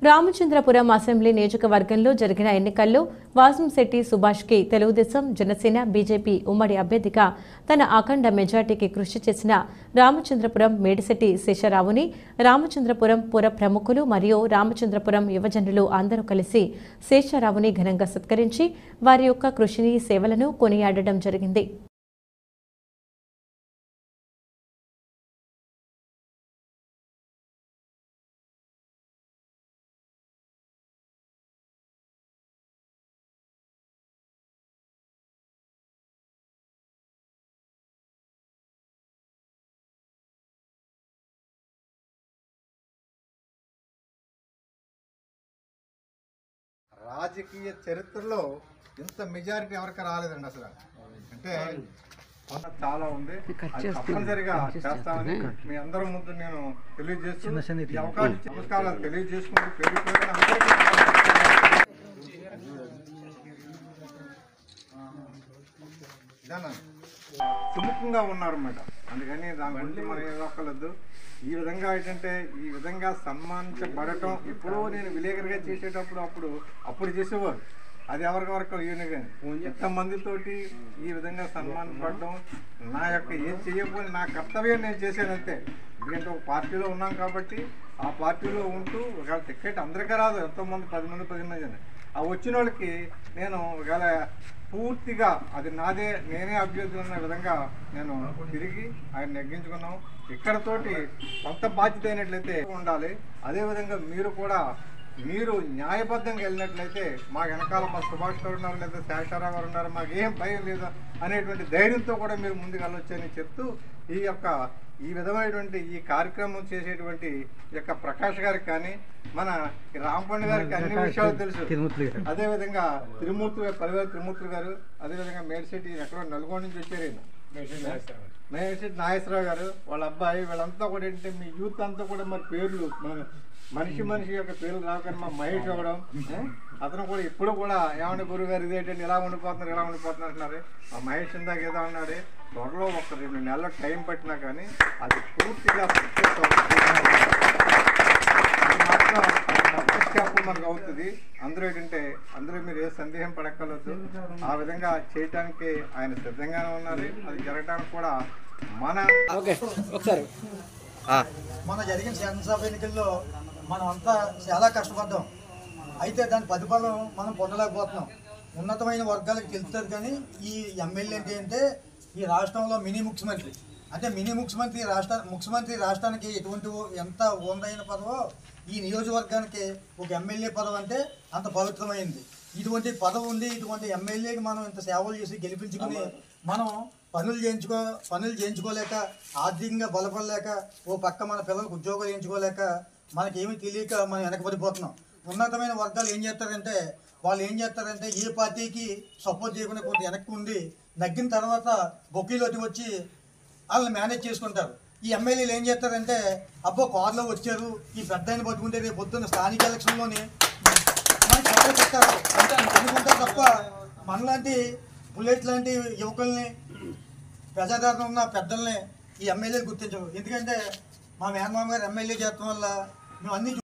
Ramachandrapuram assembly నియోజకవర్గంలో జరిగిన ఎన్నికల్లో వాసంశెట్టి సుభాష్కి తెలుగుదేశం, జనసేన, బీజేపీ ఉమ్మడి అభ్యర్థిగా తన అఖండ మెజార్టీకి కృషి చేసిన రామచంద్రపురం మేడిశెట్టి శేషరావుని రామచంద్రపురం పుర ప్రముఖులు మరియు రామచంద్రపురం యువజనులు అందరూ కలిసి శేషరావుని ఘనంగా సత్కరించి వారి యొక్క కృషిని, సేవలను కొనియాడడం జరిగింది. రాజకీయ చరిత్రలో ఇంత మెజారిటీ ఎవరికి రాలేదండి అసలు. అంటే చాలా ఉంది, తప్పనిసరిగా చేస్తామని మీ అందరి ముందు నేను తెలియజేస్తూ ఈ అవకాశం నమస్కారాలు తెలియజేసుకుంటూ పేరు సుముఖంగా ఉన్నారన్నమాట. అందుకని దాని గురించి మనం ఏదొక్కలేదు. ఈ విధంగా ఏంటంటే ఈ విధంగా సన్మానించబడటం ఎప్పుడో నేను విలేకరుగా చేసేటప్పుడు అప్పుడు చేసేవారు. అది ఎవరికొరకు ఈయన కానీ ఎంతమందితోటి ఈ విధంగా సన్మానించబడటం నా యొక్క ఏం చేయకపోతే నా కర్తవ్యం నేను చేశానంతే. ఎందుకంటే ఒక పార్టీలో ఉన్నాం కాబట్టి ఆ పార్టీలో ఉంటూ ఒకవేళ టికెట్ అందరికీ రాదు, ఎంతోమంది 10 మంది 10 మంది అని ఆ వచ్చిన వాళ్ళకి నేను ఒకవేళ పూర్తిగా అది నాదే, నేనే అభ్యర్థి ఉన్న విధంగా నేను తిరిగి ఆయన నెగ్గించుకున్నాం. ఇక్కడతోటి కొంత బాధ్యత అయినట్లయితే ఉండాలి. అదేవిధంగా మీరు కూడా మీరు న్యాయబద్ధంగా వెళ్ళినట్లయితే మా వెనకాల మా సుభాష్ గారు ఉన్నారు, లేదా శేషారావు గారు ఉన్నారు, మాకు ఏం భయం లేదు అనేటువంటి ధైర్యంతో కూడా మీరు ముందుకు వెళ్ళొచ్చని చెప్తూ ఈ విధమైనటువంటి ఈ కార్యక్రమం చేసేటువంటి యొక్క ప్రకాష్ గారికి కానీ మన రాంపండు గారికి అన్ని విషయాలు తెలుసు. అదేవిధంగా పరివేల త్రిమూర్తులు గారు, అదేవిధంగా మేడిశెట్టి ఎక్కడో నల్గొండ నుంచి వచ్చారు మేడిశెట్టి నాగేశ్వరరావు గారు, వాళ్ళ అబ్బాయి, వీళ్ళంతా కూడా ఏంటంటే మీ యూత్ అంతా కూడా మరి పేర్లు మనిషి యొక్క పేర్లు రాకుండా మా మహేష్ అవ్వడం, అతను కూడా ఇప్పుడు కూడా ఏమన్నా గురువు గారు ఇదేంటంటే ఇలా ఉండిపోతున్నారు అంటున్నారు. మా మహేష్ ఇందాక ఏదో అన్నాడు, త్వరలో ఒక 2 నెలల టైం పట్టినా కానీ అది పూర్తిగా సక్సెస్ మనకు అవుతుంది. అందరూ ఏంటంటే అందరూ మీరు ఏ సందేహం పడక్కర్లేదు. ఆ విధంగా చేయటానికి ఆయన సిద్ధంగానే ఉన్నారు. అది జరగడానికి కూడా మన జరిగిన శాసనసభ ఎన్నికల్లో మనం అంతా చాలా కష్టపడ్డాం. అయితే దాని ప్రతిఫలం మనం పొందలేకపోతున్నాం. ఉన్నతమైన వర్గాలకు తెలుస్తుంది. కానీ ఈ ఎమ్మెల్యే అంటే ఈ రాష్ట్రంలో మినీ ముఖ్యమంత్రి, అంటే మినీ ముఖ్యమంత్రి రాష్ట్రానికి ఎటువంటి ఎంత ఉందైన పదవో ఈ నియోజకవర్గానికి ఒక ఎమ్మెల్యే పదవి అంటే అంత పవిత్రమైంది. ఇటువంటి పదవి ఉంది, ఇటువంటి ఎమ్మెల్యేకి మనం ఇంత సేవలు చేసి గెలిపించుకుని మనం పనులు చేయించుకోలేక, ఆర్థికంగా బలపడలేక, ఓ పక్క మన పిల్లలకు ఉద్యోగాలు చేయించుకోలేక, మనకేమీ తెలియక మనం వెనకబడిపోతున్నాం. ఉన్నతమైన వర్గాలు ఏం చేస్తారంటే ఏ పార్టీకి సపోర్ట్ చేయకుండా కొంత వెనక్కి ఉండి నగ్గిన తర్వాత బొక్కీలోకి వచ్చి వాళ్ళని మేనేజ్ చేసుకుంటారు. ఈ ఎమ్మెల్యేలు ఏం చేస్తారంటే అబ్బో కార్లో వచ్చారు, ఈ పెద్ద ఆయన పట్టుకుంటే రేపు పొద్దున్న స్థానిక ఎలక్షన్లోని మనకి సపోర్ట్ చేస్తారు అంటే అనుకుంటారు తప్ప మనలాంటి బుల్లెట్ లాంటి యువకుల్ని, ప్రజాదరణ ఉన్న పెద్దల్ని ఈ ఎమ్మెల్యేలు గుర్తించవు. ఎందుకంటే మా మేనమామ గారు ఎమ్మెల్యే చేస్తాం వల్ల మేము అన్ని